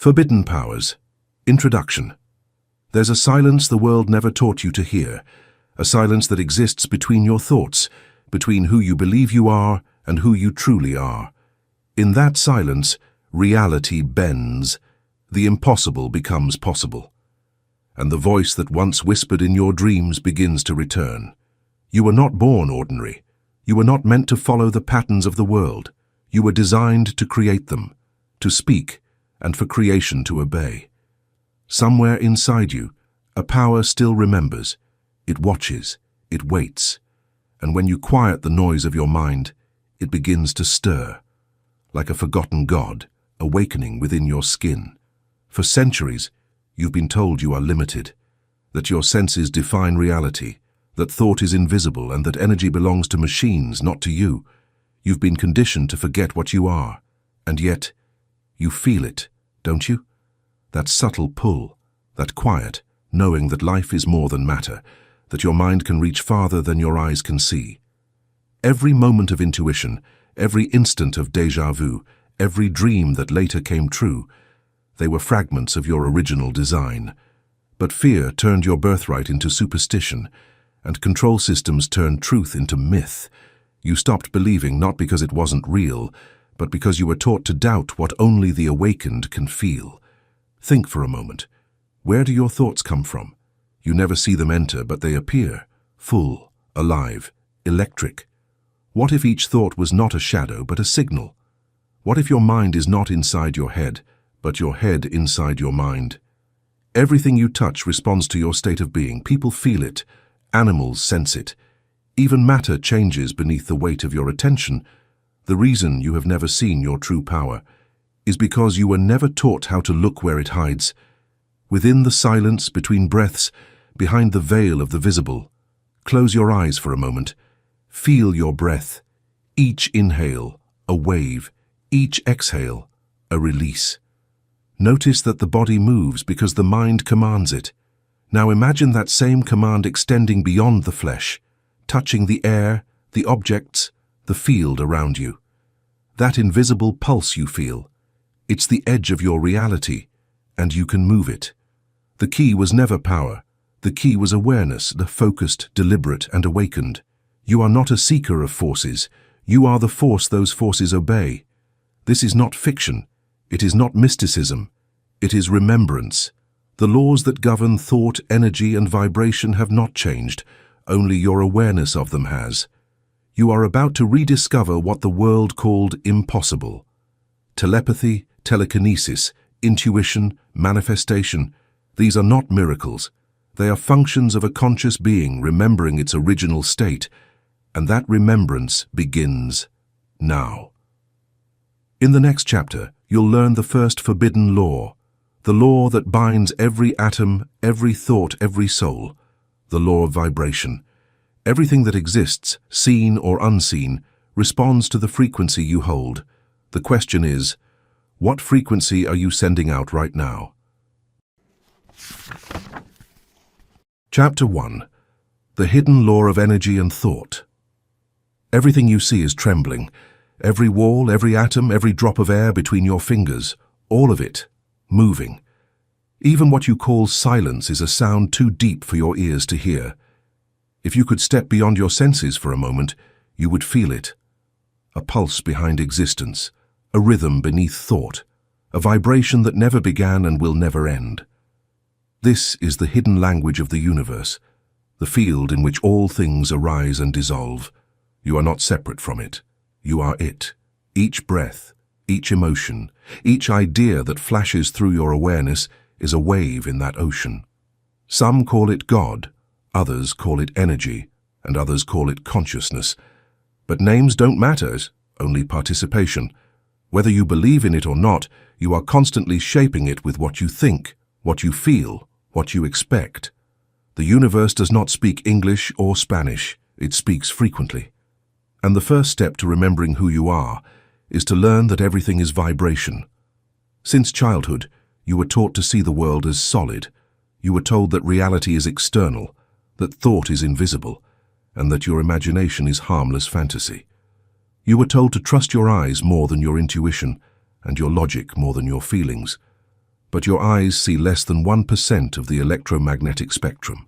Forbidden powers. Introduction. There's a silence the world never taught you to hear, a silence that exists between your thoughts, between who you believe you are and who you truly are. In that silence, reality bends, the impossible becomes possible, and the voice that once whispered in your dreams begins to return. You were not born ordinary. You were not meant to follow the patterns of the world. You were designed to create them, to speak, and for creation to obey. Somewhere inside you, a power still remembers. It watches, it waits, and when you quiet the noise of your mind, it begins to stir, like a forgotten god, awakening within your skin. For centuries, you've been told you are limited, that your senses define reality, that thought is invisible and that energy belongs to machines, not to you. You've been conditioned to forget what you are, and yet, you feel it, don't you? That subtle pull, that quiet, knowing that life is more than matter, that your mind can reach farther than your eyes can see. Every moment of intuition, every instant of déjà vu, every dream that later came true, they were fragments of your original design. But fear turned your birthright into superstition, and control systems turned truth into myth. You stopped believing not because it wasn't real, but because you were taught to doubt what only the awakened can feel. Think for a moment. Where do your thoughts come from? You never see them enter, but they appear, full, alive, electric. What if each thought was not a shadow, but a signal? What if your mind is not inside your head, but your head inside your mind? Everything you touch responds to your state of being. People feel it. Animals sense it. Even matter changes beneath the weight of your attention. The reason you have never seen your true power is because you were never taught how to look where it hides. Within the silence, between breaths, behind the veil of the visible. Close your eyes for a moment. Feel your breath. Each inhale, a wave. Each exhale, a release. Notice that the body moves because the mind commands it. Now imagine that same command extending beyond the flesh, touching the air, the objects, the field around you. That invisible pulse you feel, it's the edge of your reality, and you can move it. The key was never power. The key was awareness, the focused, deliberate, and awakened. You are not a seeker of forces. You are the force those forces obey. This is not fiction. It is not mysticism. It is remembrance. The laws that govern thought, energy, and vibration have not changed. Only your awareness of them has. You are about to rediscover what the world called impossible. Telepathy, telekinesis, intuition, manifestation. These are not miracles. They are functions of a conscious being remembering its original state, and that remembrance begins now. In the next chapter, you'll learn the first forbidden law, the law that binds every atom, every thought, every soul, the law of vibration. Everything that exists, seen or unseen, responds to the frequency you hold. The question is, what frequency are you sending out right now? Chapter 1. The Hidden Law of Energy and Thought. Everything you see is trembling. Every wall, every atom, every drop of air between your fingers, all of it, moving. Even what you call silence is a sound too deep for your ears to hear. If you could step beyond your senses for a moment, you would feel it. A pulse behind existence, a rhythm beneath thought, a vibration that never began and will never end. This is the hidden language of the universe, the field in which all things arise and dissolve. You are not separate from it. You are it. Each breath, each emotion, each idea that flashes through your awareness is a wave in that ocean. Some call it God, others call it energy, and others call it consciousness. But names don't matter, only participation. Whether you believe in it or not, you are constantly shaping it with what you think, what you feel, what you expect. The universe does not speak English or Spanish, it speaks frequently. And the first step to remembering who you are is to learn that everything is vibration. Since childhood, you were taught to see the world as solid. You were told that reality is external, that thought is invisible, and that your imagination is harmless fantasy. You were told to trust your eyes more than your intuition, and your logic more than your feelings. but your eyes see less than 1% of the electromagnetic spectrum.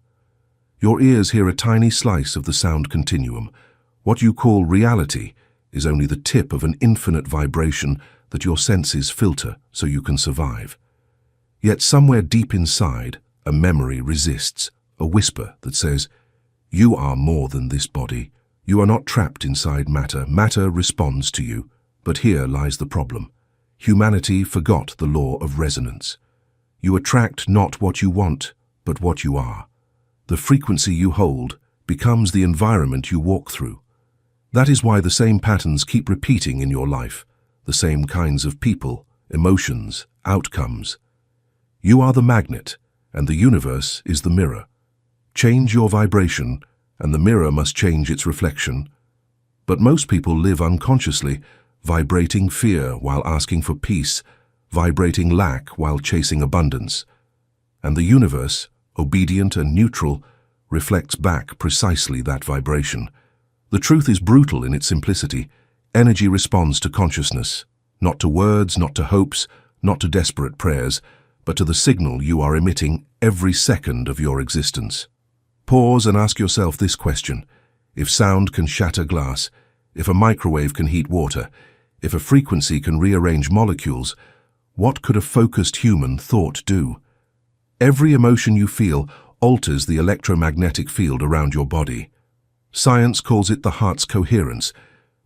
Your ears hear a tiny slice of the sound continuum. What you call reality is only the tip of an infinite vibration that your senses filter so you can survive. Yet somewhere deep inside, a memory resists, a whisper that says, "You are more than this body. You are not trapped inside matter. Matter responds to you." But here lies the problem. Humanity forgot the law of resonance. You attract not what you want, but what you are. The frequency you hold becomes the environment you walk through. That is why the same patterns keep repeating in your life, the same kinds of people, emotions, outcomes. You are the magnet, and the universe is the mirror. Change your vibration, and the mirror must change its reflection. But most people live unconsciously, vibrating fear while asking for peace, vibrating lack while chasing abundance. And the universe, obedient and neutral, reflects back precisely that vibration. The truth is brutal in its simplicity. Energy responds to consciousness, not to words, not to hopes, not to desperate prayers, but to the signal you are emitting every second of your existence. Pause and ask yourself this question. If sound can shatter glass, if a microwave can heat water, if a frequency can rearrange molecules, what could a focused human thought do? Every emotion you feel alters the electromagnetic field around your body. Science calls it the heart's coherence.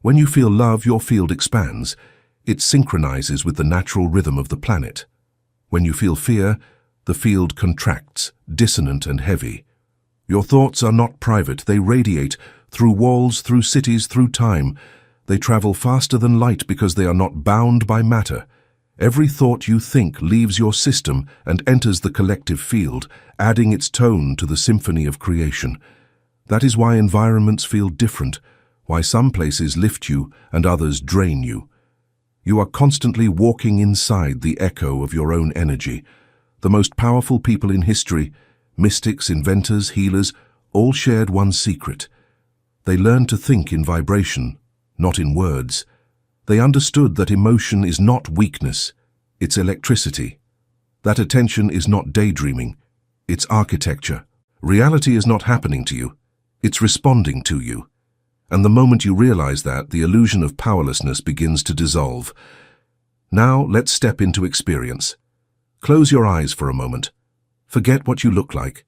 When you feel love, your field expands. It synchronizes with the natural rhythm of the planet. When you feel fear, the field contracts, dissonant and heavy. Your thoughts are not private. They radiate through walls, through cities, through time. They travel faster than light because they are not bound by matter. Every thought you think leaves your system and enters the collective field, adding its tone to the symphony of creation. That is why environments feel different, why some places lift you and others drain you. You are constantly walking inside the echo of your own energy. The most powerful people in history, mystics, inventors, healers, all shared one secret. They learned to think in vibration, not in words. They understood that emotion is not weakness, it's electricity. That attention is not daydreaming, it's architecture. Reality is not happening to you, it's responding to you. And the moment you realize that, the illusion of powerlessness begins to dissolve. Now let's step into experience. Close your eyes for a moment. Forget what you look like.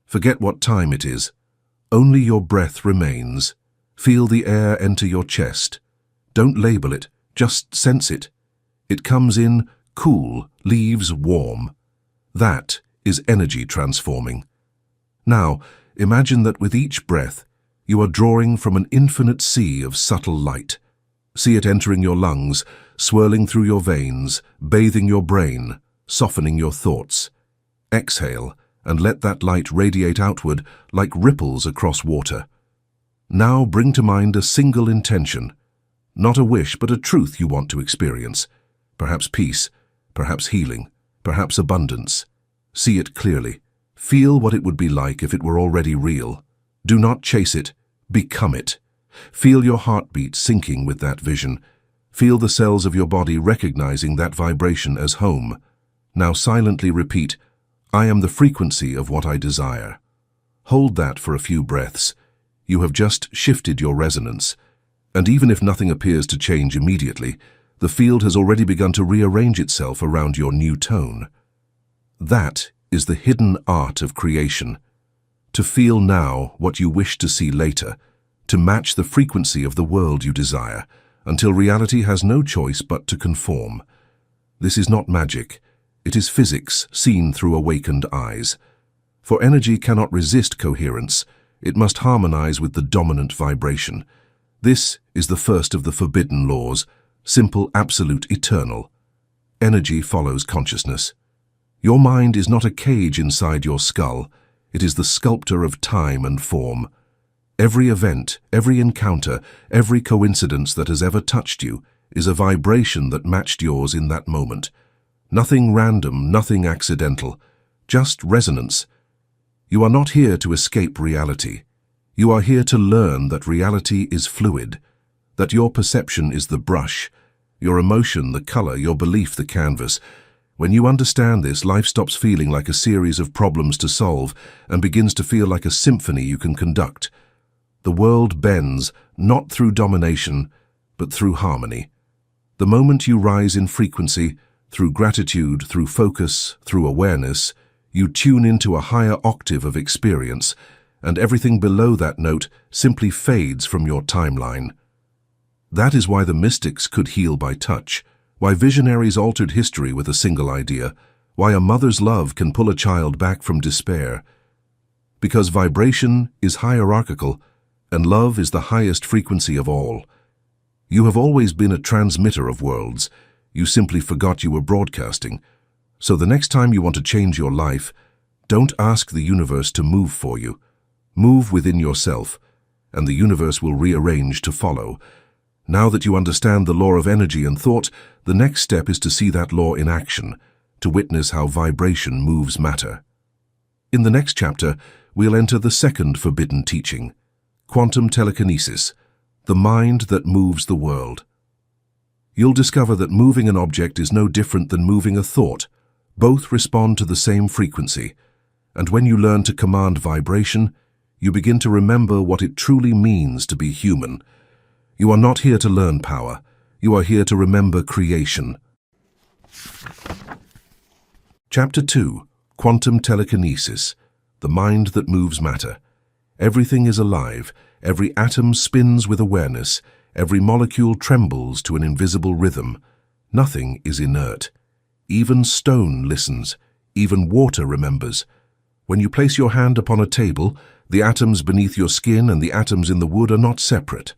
Forget what time it is. Only your breath remains. Feel the air enter your chest. Don't label it, just sense it. It comes in cool, leaves warm. That is energy transforming. Now, imagine that with each breath, you are drawing from an infinite sea of subtle light. See it entering your lungs, swirling through your veins, bathing your brain, softening your thoughts. Exhale, and let that light radiate outward like ripples across water. Now bring to mind a single intention. Not a wish, but a truth you want to experience. Perhaps peace, perhaps healing, perhaps abundance. See it clearly. Feel what it would be like if it were already real. Do not chase it, become it. Feel your heartbeat syncing with that vision. Feel the cells of your body recognizing that vibration as home. Now silently repeat, "I am the frequency of what I desire." Hold that for a few breaths. You have just shifted your resonance. And even if nothing appears to change immediately, the field has already begun to rearrange itself around your new tone. That is the hidden art of creation. To feel now what you wish to see later, to match the frequency of the world you desire, until reality has no choice but to conform. This is not magic. It is physics seen through awakened eyes. For energy cannot resist coherence. It must harmonize with the dominant vibration. This is the first of the forbidden laws, simple, absolute, eternal. Energy follows consciousness. Your mind is not a cage inside your skull. It is the sculptor of time and form. Every event, every encounter, every coincidence that has ever touched you is a vibration that matched yours in that moment. Nothing random, nothing accidental, just resonance. You are not here to escape reality. You are here to learn that reality is fluid, that your perception is the brush, your emotion the color, your belief the canvas. When you understand this, life stops feeling like a series of problems to solve and begins to feel like a symphony you can conduct. The world bends, not through domination, but through harmony. The moment you rise in frequency, through gratitude, through focus, through awareness, you tune into a higher octave of experience, and everything below that note simply fades from your timeline. That is why the mystics could heal by touch, why visionaries altered history with a single idea, why a mother's love can pull a child back from despair. Because vibration is hierarchical, and love is the highest frequency of all. You have always been a transmitter of worlds. You simply forgot you were broadcasting. So the next time you want to change your life, don't ask the universe to move for you. Move within yourself, and the universe will rearrange to follow. Now that you understand the law of energy and thought, the next step is to see that law in action, to witness how vibration moves matter. In the next chapter, we'll enter the second forbidden teaching, quantum telekinesis, the mind that moves the world. You'll discover that moving an object is no different than moving a thought. Both respond to the same frequency, and when you learn to command vibration, you begin to remember what it truly means to be human. You are not here to learn power. You are here to remember creation. Chapter 2. Quantum Telekinesis, the mind that moves matter. Everything is alive. Every atom spins with awareness. Every molecule trembles to an invisible rhythm. Nothing is inert. Even stone listens. Even water remembers. When you place your hand upon a table, the atoms beneath your skin and the atoms in the wood are not separate.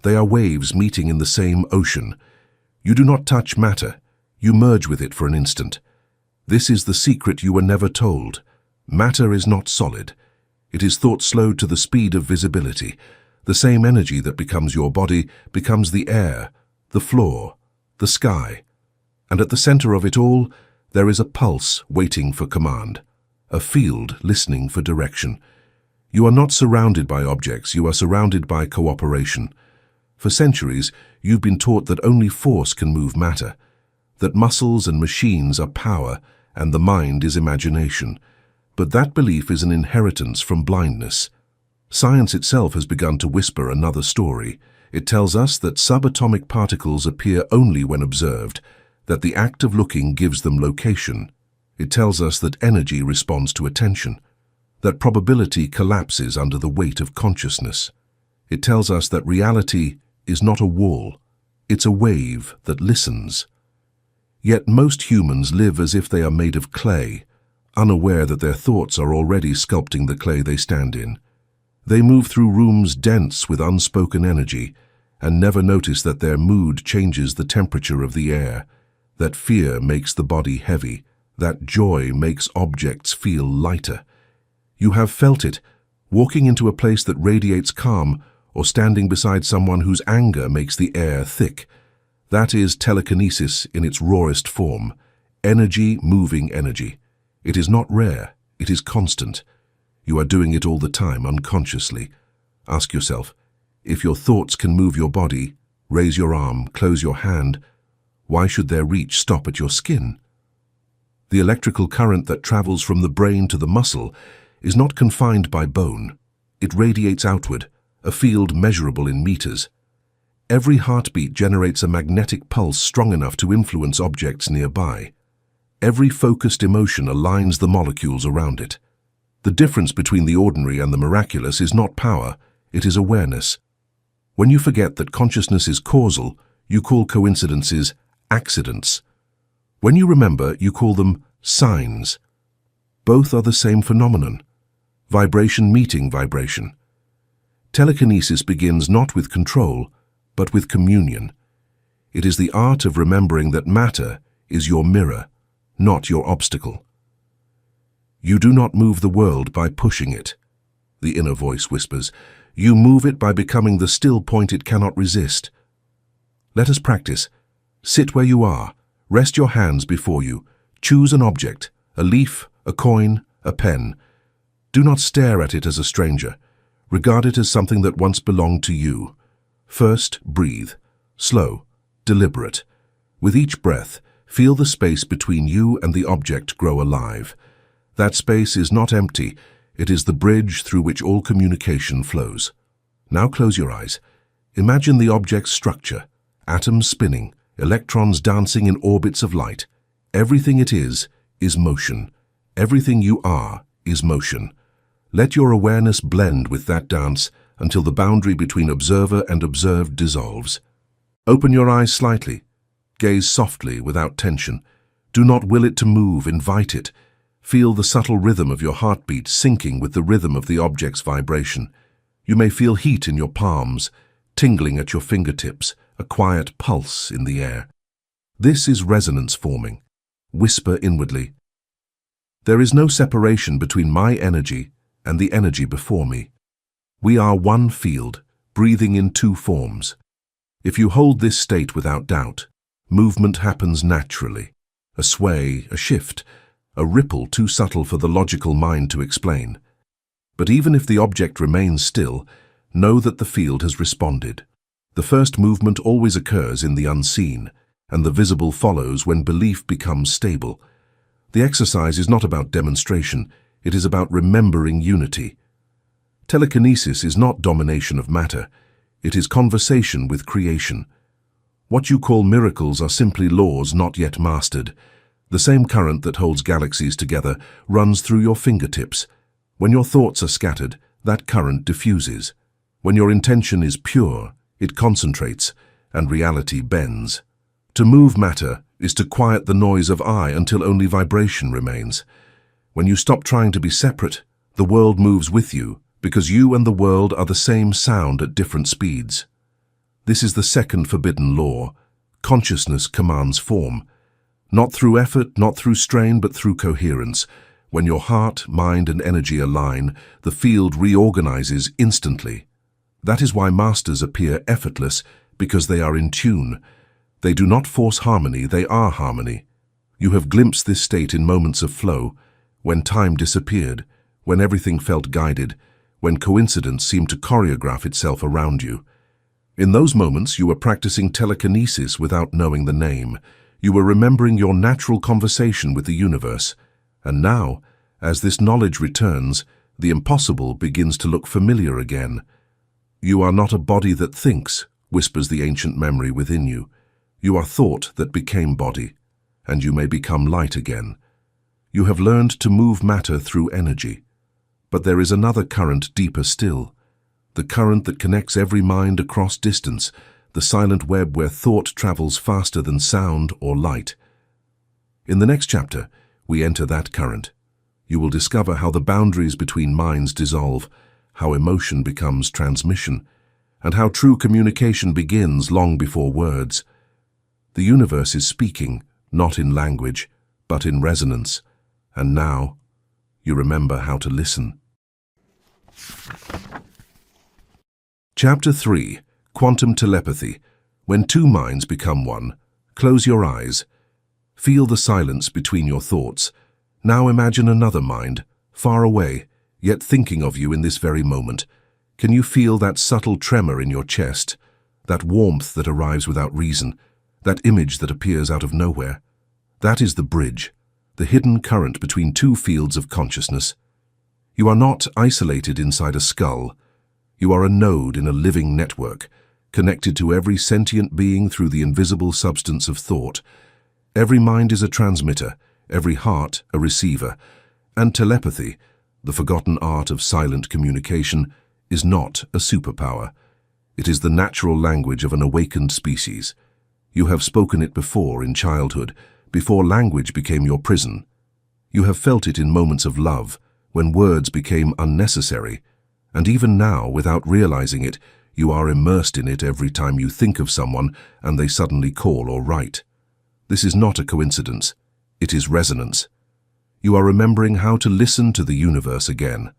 They are waves meeting in the same ocean. You do not touch matter. You merge with it for an instant. This is the secret you were never told. Matter is not solid. It is thought slowed to the speed of visibility. The same energy that becomes your body becomes the air, the floor, the sky. And at the center of it all, there is a pulse waiting for command, a field listening for direction. You are not surrounded by objects, you are surrounded by cooperation. For centuries, you've been taught that only force can move matter, that muscles and machines are power, and the mind is imagination. But that belief is an inheritance from blindness. Science itself has begun to whisper another story. It tells us that subatomic particles appear only when observed, that the act of looking gives them location. It tells us that energy responds to attention, that probability collapses under the weight of consciousness. It tells us that reality is not a wall, it's a wave that listens. Yet most humans live as if they are made of clay, unaware that their thoughts are already sculpting the clay they stand in. They move through rooms dense with unspoken energy and never notice that their mood changes the temperature of the air, that fear makes the body heavy, that joy makes objects feel lighter. You have felt it, walking into a place that radiates calm, or standing beside someone whose anger makes the air thick. That is telekinesis in its rawest form, energy moving energy. It is not rare, it is constant. You are doing it all the time unconsciously. Ask yourself, if your thoughts can move your body, raise your arm, close your hand, why should their reach stop at your skin? The electrical current that travels from the brain to the muscle is not confined by bone. It radiates outward, a field measurable in meters. Every heartbeat generates a magnetic pulse strong enough to influence objects nearby. Every focused emotion aligns the molecules around it. The difference between the ordinary and the miraculous is not power, it is awareness. When you forget that consciousness is causal, you call coincidences accidents. When you remember, you call them signs. Both are the same phenomenon. Vibration meeting vibration. Telekinesis begins not with control, but with communion. It is the art of remembering that matter is your mirror, not your obstacle. You do not move the world by pushing it, the inner voice whispers. You move it by becoming the still point it cannot resist. Let us practice. Sit where you are. Rest your hands before you. Choose an object, a leaf, a coin, a pen. Do not stare at it as a stranger. Regard it as something that once belonged to you. First, breathe. Slow, deliberate. With each breath, Feel the space between you and the object grow alive. That space is not empty, it is the bridge through which all communication flows. Now close your eyes. Imagine the object's structure, atoms spinning, electrons dancing in orbits of light. Everything it is motion. Everything you are is motion. Let your awareness blend with that dance until the boundary between observer and observed dissolves. Open your eyes slightly. Gaze softly, without tension. Do not will it to move, invite it. Feel the subtle rhythm of your heartbeat syncing with the rhythm of the object's vibration. You may feel heat in your palms, tingling at your fingertips, a quiet pulse in the air. This is resonance forming. Whisper inwardly. There is no separation between my energy and the energy before me. We are one field, breathing in two forms. If you hold this state without doubt, movement happens naturally. A sway, a shift, a ripple too subtle for the logical mind to explain. But even if the object remains still, know that the field has responded. The first movement always occurs in the unseen, and the visible follows when belief becomes stable. The exercise is not about demonstration, it is about remembering unity. Telekinesis is not domination of matter, it is conversation with creation. What you call miracles are simply laws not yet mastered. The same current that holds galaxies together runs through your fingertips. When your thoughts are scattered, that current diffuses. When your intention is pure, it concentrates, and reality bends. To move matter is to quiet the noise of I until only vibration remains. When you stop trying to be separate, the world moves with you, because you and the world are the same sound at different speeds. This is the second forbidden law. Consciousness commands form. Not through effort, not through strain, but through coherence. When your heart, mind, and energy align, the field reorganizes instantly. That is why masters appear effortless, because they are in tune. They do not force harmony, they are harmony. You have glimpsed this state in moments of flow, when time disappeared, when everything felt guided, when coincidence seemed to choreograph itself around you. In those moments, you were practicing telekinesis without knowing the name. You were remembering your natural conversation with the universe. And now, as this knowledge returns, the impossible begins to look familiar again. You are not a body that thinks, whispers the ancient memory within you. You are thought that became body, and you may become light again. You have learned to move matter through energy. But there is another current deeper still, the current that connects every mind across distance, the silent web where thought travels faster than sound or light. In the next chapter, we enter that current. You will discover how the boundaries between minds dissolve, how emotion becomes transmission, and how true communication begins long before words. The universe is speaking, not in language, but in resonance. And now, you remember how to listen. Chapter 3. Quantum Telepathy. When two minds become one. Close your eyes. Feel the silence between your thoughts. Now imagine another mind, far away, yet thinking of you in this very moment. Can you feel that subtle tremor in your chest? That warmth that arrives without reason? That image that appears out of nowhere? That is the bridge, the hidden current between two fields of consciousness. You are not isolated inside a skull. You are a node in a living network, connected to every sentient being through the invisible substance of thought. Every mind is a transmitter, every heart a receiver, and telepathy, the forgotten art of silent communication, is not a superpower. It is the natural language of an awakened species. You have spoken it before in childhood, before language became your prison. You have felt it in moments of love, when words became unnecessary, and even now, without realizing it, you are immersed in it every time you think of someone and they suddenly call or write. This is not a coincidence. It is resonance. You are remembering how to listen to the universe again.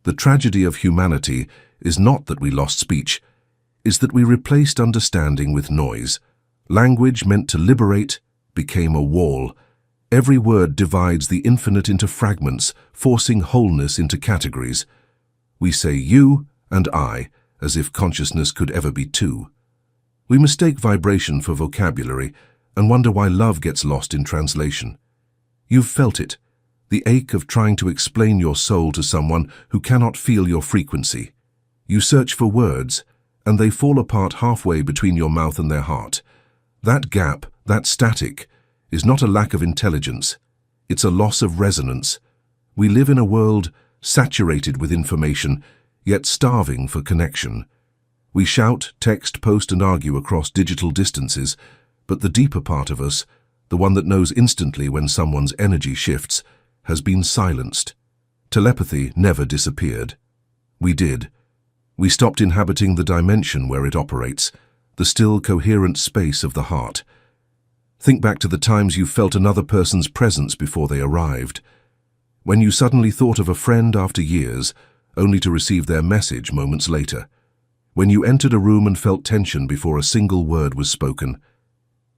The tragedy of humanity is not that we lost speech, is that we replaced understanding with noise. Language meant to liberate became a wall. Every word divides the infinite into fragments, forcing wholeness into categories. We say you and I, as if consciousness could ever be two. We mistake vibration for vocabulary, and wonder why love gets lost in translation. You've felt it, the ache of trying to explain your soul to someone who cannot feel your frequency. You search for words, and they fall apart halfway between your mouth and their heart. That gap, that static, is not a lack of intelligence. It's a loss of resonance. We live in a world saturated with information, yet starving for connection. We shout, text, post, and argue across digital distances, but the deeper part of us, the one that knows instantly when someone's energy shifts, has been silenced. Telepathy never disappeared. We did. We stopped inhabiting the dimension where it operates, the still coherent space of the heart. Think back to the times you felt another person's presence before they arrived. When you suddenly thought of a friend after years, only to receive their message moments later. When you entered a room and felt tension before a single word was spoken.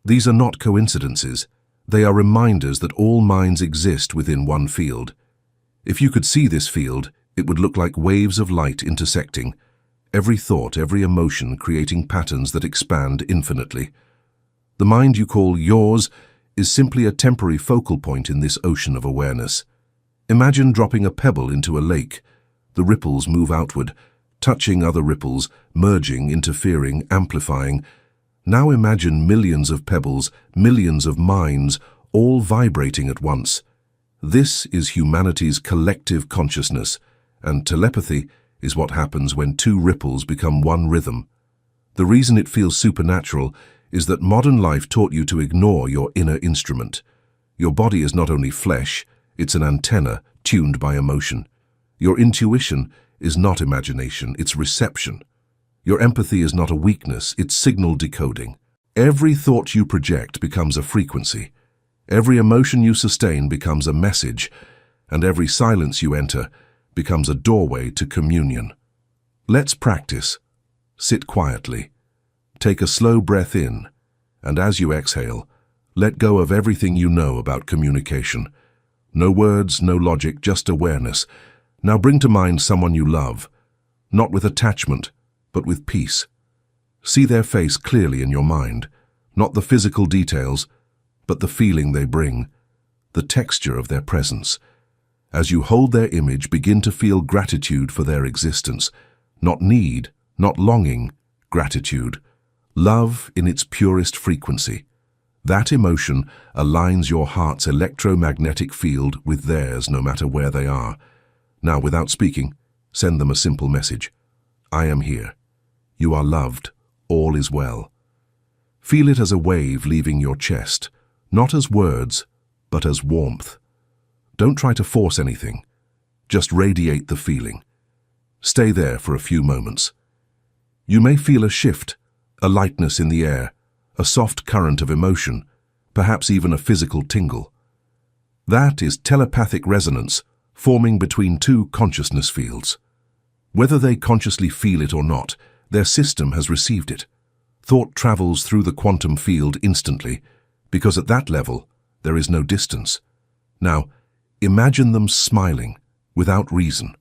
These are not coincidences. They are reminders that all minds exist within one field. If you could see this field, it would look like waves of light intersecting, every thought, every emotion creating patterns that expand infinitely. The mind you call yours is simply a temporary focal point in this ocean of awareness. Imagine dropping a pebble into a lake. The ripples move outward, touching other ripples, merging, interfering, amplifying. Now imagine millions of pebbles, millions of minds, all vibrating at once. This is humanity's collective consciousness, and telepathy is what happens when two ripples become one rhythm. The reason it feels supernatural is that modern life taught you to ignore your inner instrument. Your body is not only flesh, it's an antenna tuned by emotion. Your intuition is not imagination, it's reception. Your empathy is not a weakness, it's signal decoding. Every thought you project becomes a frequency. Every emotion you sustain becomes a message, and every silence you enter becomes a doorway to communion. Let's practice. Sit quietly. Take a slow breath in, and as you exhale, let go of everything you know about communication. No words, no logic, just awareness. Now bring to mind someone you love, not with attachment, but with peace. See their face clearly in your mind, not the physical details, but the feeling they bring, the texture of their presence. As you hold their image, begin to feel gratitude for their existence, not need, not longing, gratitude. Love in its purest frequency. That emotion aligns your heart's electromagnetic field with theirs no matter where they are. Now, without speaking, send them a simple message. I am here. You are loved. All is well. Feel it as a wave leaving your chest, not as words, but as warmth. Don't try to force anything. Just radiate the feeling. Stay there for a few moments. You may feel a shift, a lightness in the air, a soft current of emotion, perhaps even a physical tingle. That is telepathic resonance forming between two consciousness fields. Whether they consciously feel it or not, their system has received it. Thought travels through the quantum field instantly, because at that level, there is no distance. Now, imagine them smiling, without reason.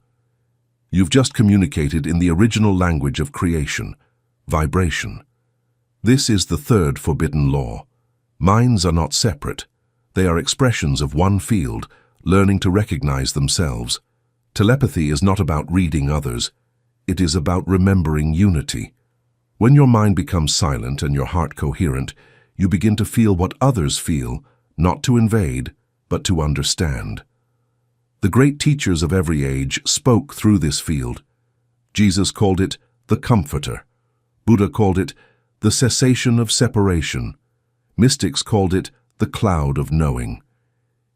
You've just communicated in the original language of creation, vibration. This is the third forbidden law. Minds are not separate. They are expressions of one field, learning to recognize themselves. Telepathy is not about reading others. It is about remembering unity. When your mind becomes silent and your heart coherent, you begin to feel what others feel, not to invade, but to understand. The great teachers of every age spoke through this field. Jesus called it the Comforter. Buddha called it the cessation of separation. Mystics called it the cloud of knowing.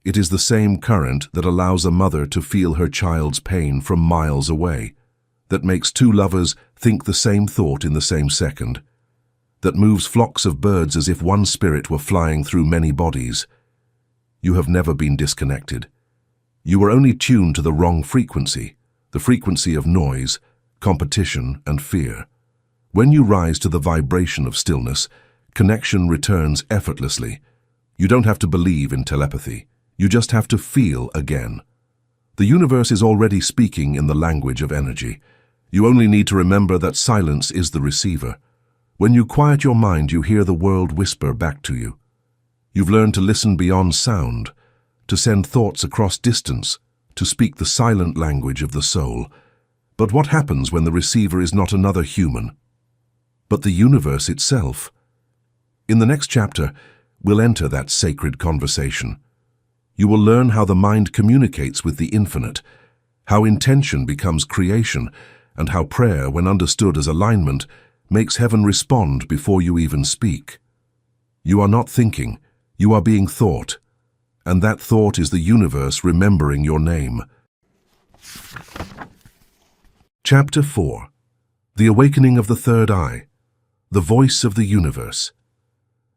It is the same current that allows a mother to feel her child's pain from miles away, that makes two lovers think the same thought in the same second, that moves flocks of birds as if one spirit were flying through many bodies. You have never been disconnected. You were only tuned to the wrong frequency, the frequency of noise, competition, and fear. When you rise to the vibration of stillness, connection returns effortlessly. You don't have to believe in telepathy. You just have to feel again. The universe is already speaking in the language of energy. You only need to remember that silence is the receiver. When you quiet your mind, you hear the world whisper back to you. You've learned to listen beyond sound, to send thoughts across distance, to speak the silent language of the soul. But what happens when the receiver is not another human, but the universe itself? In the next chapter, we'll enter that sacred conversation. You will learn how the mind communicates with the infinite, how intention becomes creation, and how prayer, when understood as alignment, makes heaven respond before you even speak. You are not thinking, you are being thought, and that thought is the universe remembering your name. Chapter 4. The Awakening of the Third Eye, the Voice of the Universe.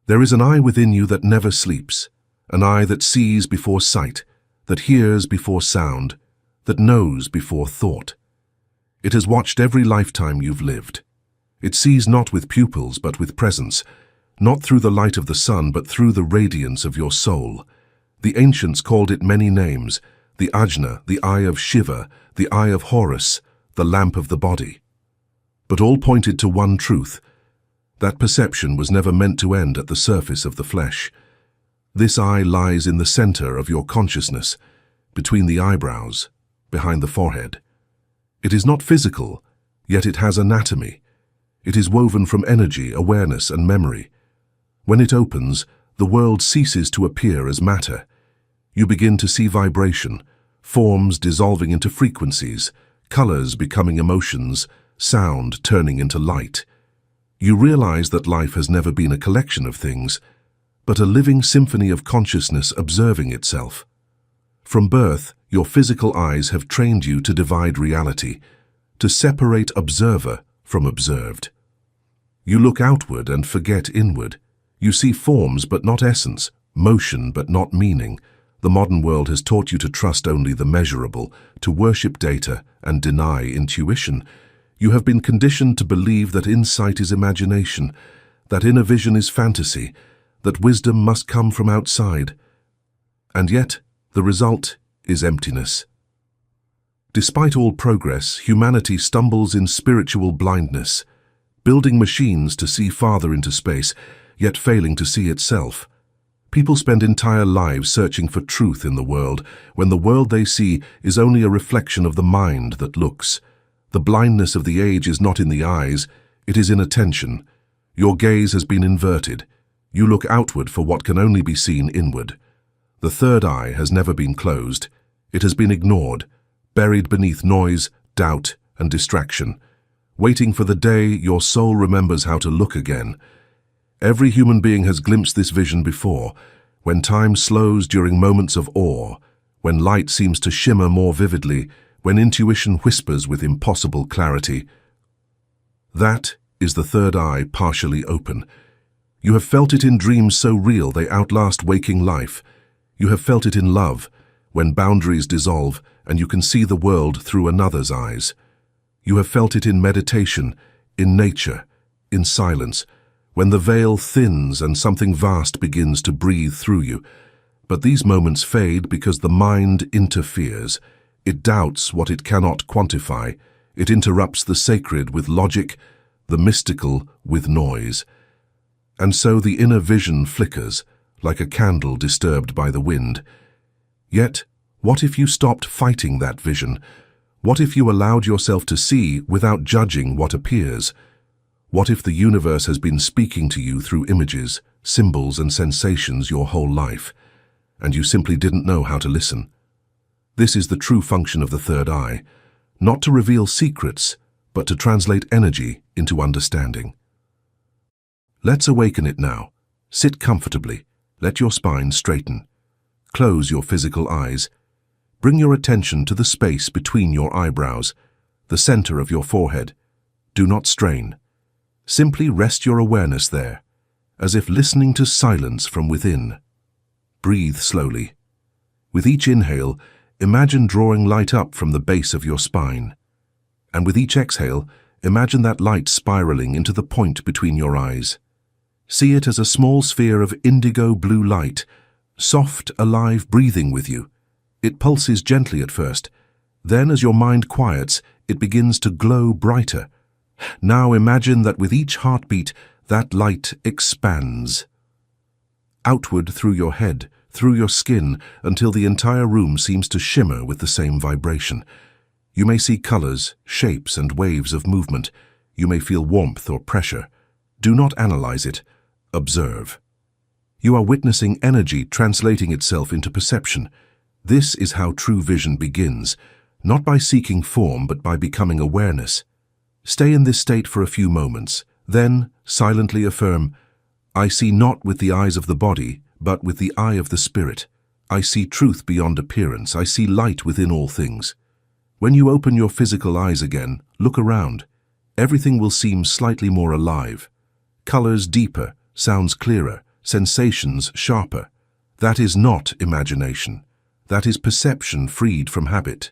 There is an eye within you that never sleeps, an eye that sees before sight, that hears before sound, that knows before thought. It has watched every lifetime you've lived. It sees not with pupils but with presence, not through the light of the sun but through the radiance of your soul. The ancients called it many names: the Ajna, the eye of Shiva, the eye of Horus, the lamp of the body. But all pointed to one truth: that perception was never meant to end at the surface of the flesh. This eye lies in the center of your consciousness, between the eyebrows, behind the forehead. It is not physical, yet it has anatomy. It is woven from energy, awareness, and memory. When it opens, the world ceases to appear as matter. You begin to see vibration, forms dissolving into frequencies, colors becoming emotions, sound turning into light. You realize that life has never been a collection of things, but a living symphony of consciousness observing itself. From birth, your physical eyes have trained you to divide reality, to separate observer from observed. You look outward and forget inward. You see forms but not essence, motion but not meaning. The modern world has taught you to trust only the measurable, to worship data and deny intuition. You have been conditioned to believe that insight is imagination, that inner vision is fantasy, that wisdom must come from outside. And yet, the result is emptiness. Despite all progress, humanity stumbles in spiritual blindness, building machines to see farther into space, yet failing to see itself. People spend entire lives searching for truth in the world, when the world they see is only a reflection of the mind that looks. The blindness of the age is not in the eyes, it is in attention. Your gaze has been inverted. You look outward for what can only be seen inward. The third eye has never been closed. It has been ignored, buried beneath noise, doubt, and distraction, waiting for the day your soul remembers how to look again. Every human being has glimpsed this vision before, when time slows during moments of awe, when light seems to shimmer more vividly, when intuition whispers with impossible clarity. That is the third eye partially open. You have felt it in dreams so real they outlast waking life. You have felt it in love, when boundaries dissolve and you can see the world through another's eyes. You have felt it in meditation, in nature, in silence, when the veil thins and something vast begins to breathe through you. But these moments fade because the mind interferes. It doubts what it cannot quantify. It interrupts the sacred with logic, the mystical with noise. And so the inner vision flickers, like a candle disturbed by the wind. Yet, what if you stopped fighting that vision? What if you allowed yourself to see without judging what appears? What if the universe has been speaking to you through images, symbols, and sensations your whole life, and you simply didn't know how to listen? This is the true function of the third eye, not to reveal secrets, but to translate energy into understanding. Let's awaken it now. Sit comfortably. Let your spine straighten. Close your physical eyes. Bring your attention to the space between your eyebrows, the center of your forehead. Do not strain. Simply rest your awareness there, as if listening to silence from within. Breathe slowly. With each inhale, imagine drawing light up from the base of your spine. And with each exhale, imagine that light spiraling into the point between your eyes. See it as a small sphere of indigo blue light, soft, alive, breathing with you. It pulses gently at first. Then, as your mind quiets, it begins to glow brighter. Now imagine that with each heartbeat, that light expands. outward through your head, through your skin, until the entire room seems to shimmer with the same vibration. You may see colors, shapes, and waves of movement. You may feel warmth or pressure. Do not analyze it. Observe. You are witnessing energy translating itself into perception. This is how true vision begins, not by seeking form but by becoming awareness. Stay in this state for a few moments, then silently affirm, I see not with the eyes of the body, but with the eye of the spirit. I see truth beyond appearance. I see light within all things. When you open your physical eyes again, look around. Everything will seem slightly more alive. Colors deeper, sounds clearer, sensations sharper. That is not imagination. That is perception freed from habit.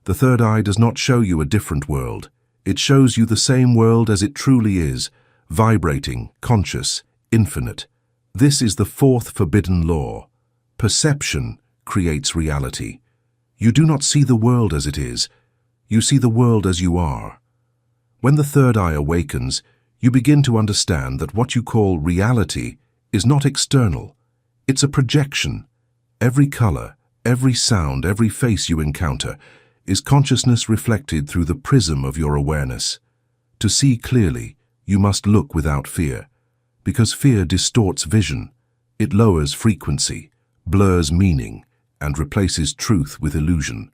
The third eye does not show you a different world. It shows you the same world as it truly is, vibrating, conscious, infinite. This is the fourth forbidden law. Perception creates reality. You do not see the world as it is. You see the world as you are. When the third eye awakens, you begin to understand that what you call reality is not external. It's a projection. Every color, every sound, every face you encounter is consciousness reflected through the prism of your awareness. To see clearly, you must look without fear, because fear distorts vision. It lowers frequency, blurs meaning, and replaces truth with illusion.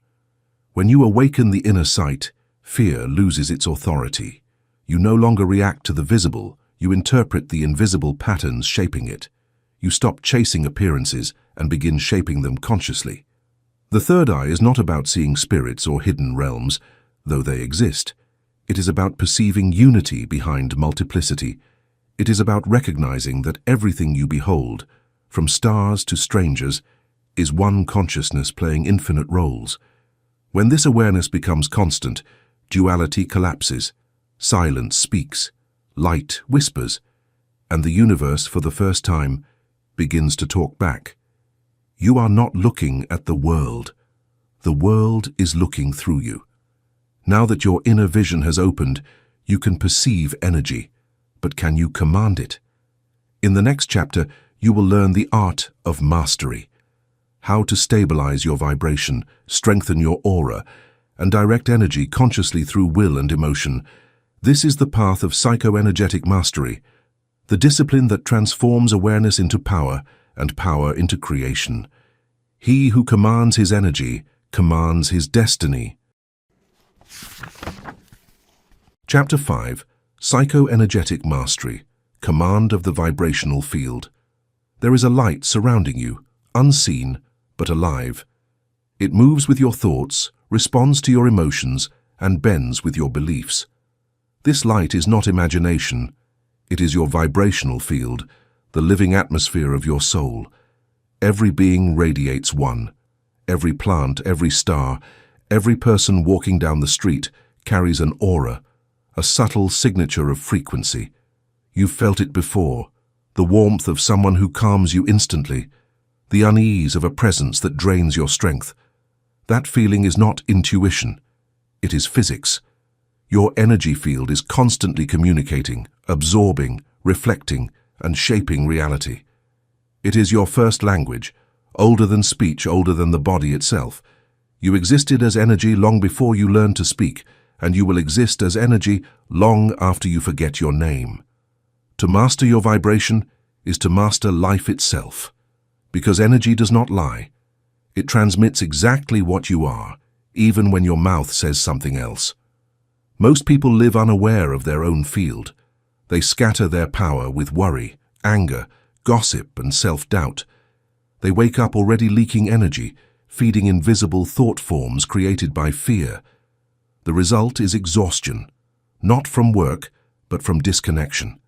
When you awaken the inner sight, fear loses its authority. You no longer react to the visible, you interpret the invisible patterns shaping it. You stop chasing appearances and begin shaping them consciously. The third eye is not about seeing spirits or hidden realms, though they exist. It is about perceiving unity behind multiplicity. It is about recognizing that everything you behold, from stars to strangers, is one consciousness playing infinite roles. When this awareness becomes constant, duality collapses, silence speaks, light whispers, and the universe, for the first time, begins to talk back. You are not looking at the world. The world is looking through you. Now that your inner vision has opened, you can perceive energy, but can you command it? In the next chapter, you will learn the art of mastery, how to stabilize your vibration, strengthen your aura, and direct energy consciously through will and emotion. This is the path of psychoenergetic mastery, the discipline that transforms awareness into power and power into creation. He who commands his energy commands his destiny. Chapter 5. Psychoenergetic Mastery. Command of the vibrational field. There is a light surrounding you, unseen but alive. It moves with your thoughts, responds to your emotions, and bends with your beliefs. This light is not imagination. It is your vibrational field, the living atmosphere of your soul. Every being radiates one. Every plant, every star, every person walking down the street carries an aura, a subtle signature of frequency. You've felt it before, the warmth of someone who calms you instantly, the unease of a presence that drains your strength. That feeling is not intuition, it is physics. Your energy field is constantly communicating, absorbing, reflecting, and shaping reality. It is your first language, older than speech, older than the body itself. You existed as energy long before you learned to speak, and you will exist as energy long after you forget your name. To master your vibration is to master life itself, because energy does not lie. It transmits exactly what you are, even when your mouth says something else. Most people live unaware of their own field. They scatter their power with worry, anger, gossip, and self-doubt. They wake up already leaking energy, feeding invisible thought forms created by fear. The result is exhaustion, not from work, but from disconnection.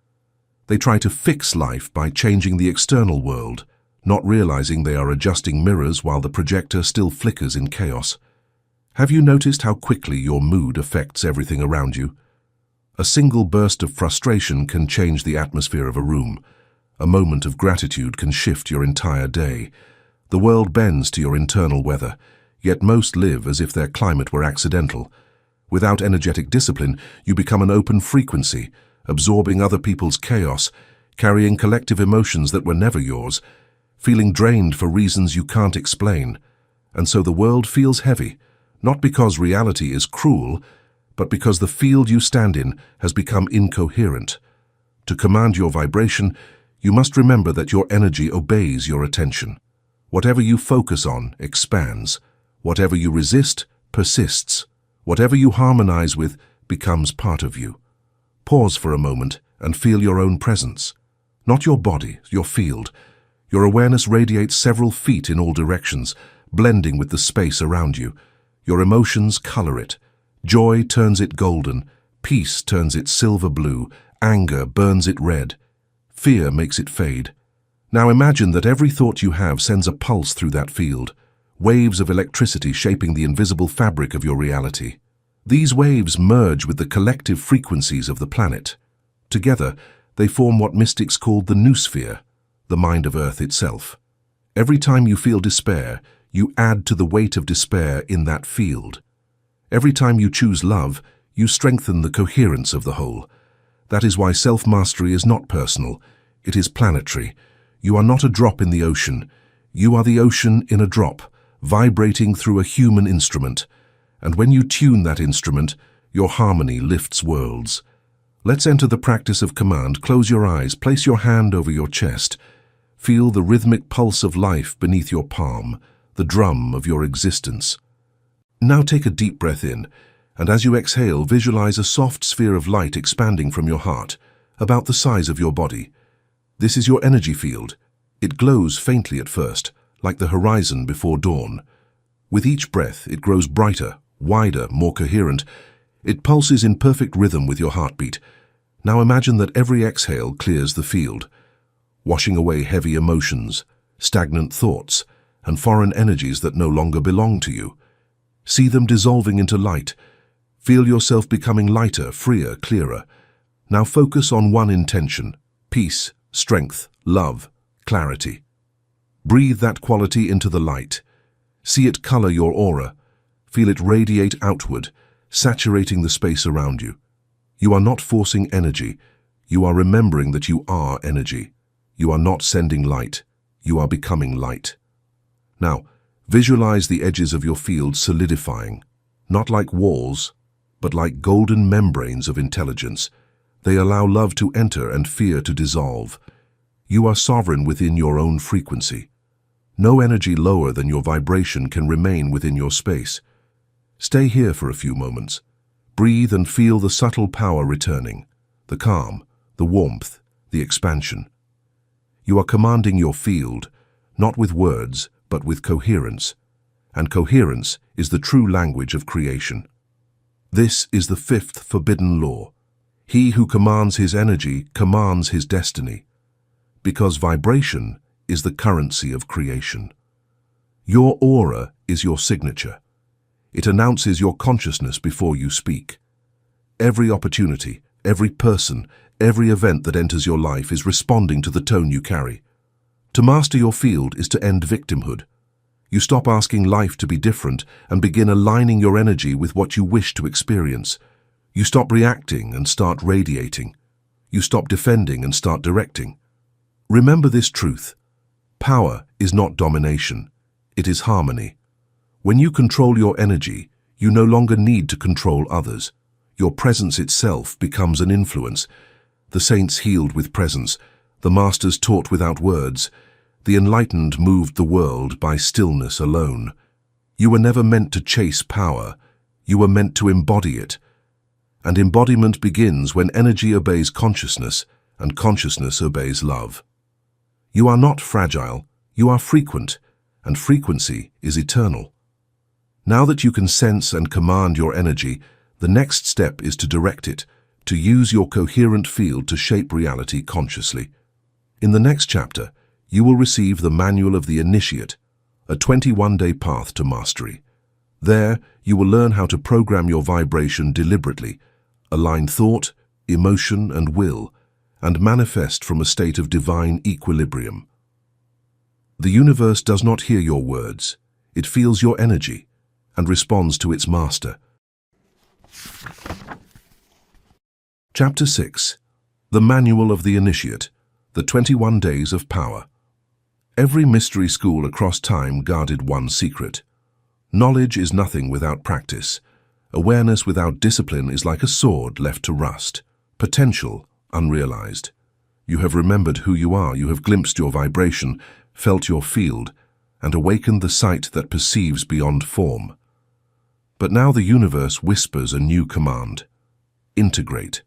They try to fix life by changing the external world, not realizing they are adjusting mirrors while the projector still flickers in chaos. Have you noticed how quickly your mood affects everything around you? A single burst of frustration can change the atmosphere of a room. A moment of gratitude can shift your entire day. The world bends to your internal weather, yet most live as if their climate were accidental. Without energetic discipline, you become an open frequency, absorbing other people's chaos, carrying collective emotions that were never yours, feeling drained for reasons you can't explain. And so the world feels heavy, not because reality is cruel, but because the field you stand in has become incoherent. To command your vibration, you must remember that your energy obeys your attention. Whatever you focus on expands. Whatever you resist persists. Whatever you harmonize with becomes part of you. Pause for a moment and feel your own presence. Not your body, your field. Your awareness radiates several feet in all directions, blending with the space around you. Your emotions color it. Joy turns it golden, peace turns it silver blue, anger burns it red, fear makes it fade. Now imagine that every thought you have sends a pulse through that field, waves of electricity shaping the invisible fabric of your reality. These waves merge with the collective frequencies of the planet. Together, they form what mystics called the noosphere, the mind of Earth itself. Every time you feel despair, you add to the weight of despair in that field. Every time you choose love, you strengthen the coherence of the whole. That is why self-mastery is not personal, it is planetary. You are not a drop in the ocean. You are the ocean in a drop, vibrating through a human instrument. And when you tune that instrument, your harmony lifts worlds. Let's enter the practice of command. Close your eyes, place your hand over your chest. Feel the rhythmic pulse of life beneath your palm, the drum of your existence. Now take a deep breath in, and as you exhale, visualize a soft sphere of light expanding from your heart, about the size of your body. This is your energy field. It glows faintly at first, like the horizon before dawn. With each breath, it grows brighter, wider, more coherent. It pulses in perfect rhythm with your heartbeat. Now imagine that every exhale clears the field, washing away heavy emotions, stagnant thoughts, and foreign energies that no longer belong to you. See them dissolving into light. Feel yourself becoming lighter, freer, clearer. Now focus on one intention: peace, strength, love, clarity. Breathe that quality into the light. See it color your aura. Feel it radiate outward, saturating the space around you. You are not forcing energy. You are remembering that you are energy. You are not sending light. You are becoming light. Now, visualize the edges of your field solidifying, not like walls, but like golden membranes of intelligence. They allow love to enter and fear to dissolve. You are sovereign within your own frequency. No energy lower than your vibration can remain within your space. Stay here for a few moments. Breathe and feel the subtle power returning, the calm, the warmth, the expansion. You are commanding your field, not with words, but with coherence, and coherence is the true language of creation. This is the fifth forbidden law. He who commands his energy commands his destiny, because vibration is the currency of creation. Your aura is your signature. It announces your consciousness before you speak. Every opportunity, every person, every event that enters your life is responding to the tone you carry. To master your field is to end victimhood. You stop asking life to be different and begin aligning your energy with what you wish to experience. You stop reacting and start radiating. You stop defending and start directing. Remember this truth. Power is not domination. It is harmony. When you control your energy, you no longer need to control others. Your presence itself becomes an influence. The saints healed with presence. The masters taught without words. The enlightened moved the world by stillness alone. You were never meant to chase power. You were meant to embody it. And embodiment begins when energy obeys consciousness, and consciousness obeys love. You are not fragile. You are frequent, and frequency is eternal. Now that you can sense and command your energy, the next step is to direct it, to use your coherent field to shape reality consciously. In the next chapter, you will receive the Manual of the Initiate, a 21-day path to mastery. There, you will learn how to program your vibration deliberately, align thought, emotion, and will, and manifest from a state of divine equilibrium. The universe does not hear your words. It feels your energy and responds to its master. Chapter 6. The Manual of the Initiate, the 21 Days of Power. Every mystery school across time guarded one secret. Knowledge is nothing without practice. Awareness without discipline is like a sword left to rust. Potential, unrealized. You have remembered who you are, you have glimpsed your vibration, felt your field, and awakened the sight that perceives beyond form. But now the universe whispers a new command. Integrate.